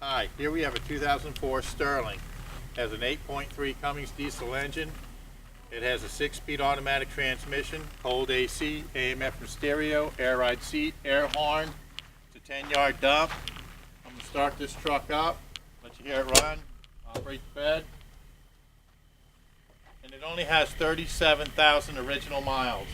Hi, here we have a 2004 Sterling. It has an 8.3 Cummins diesel engine. It has a 6-speed automatic transmission, cold AC, AM/FM stereo, air ride seat, air horn. It's a 10-yard dump. I'm going to start this truck up, let you hear it run, operate the bed. And it only has 37,000 original miles.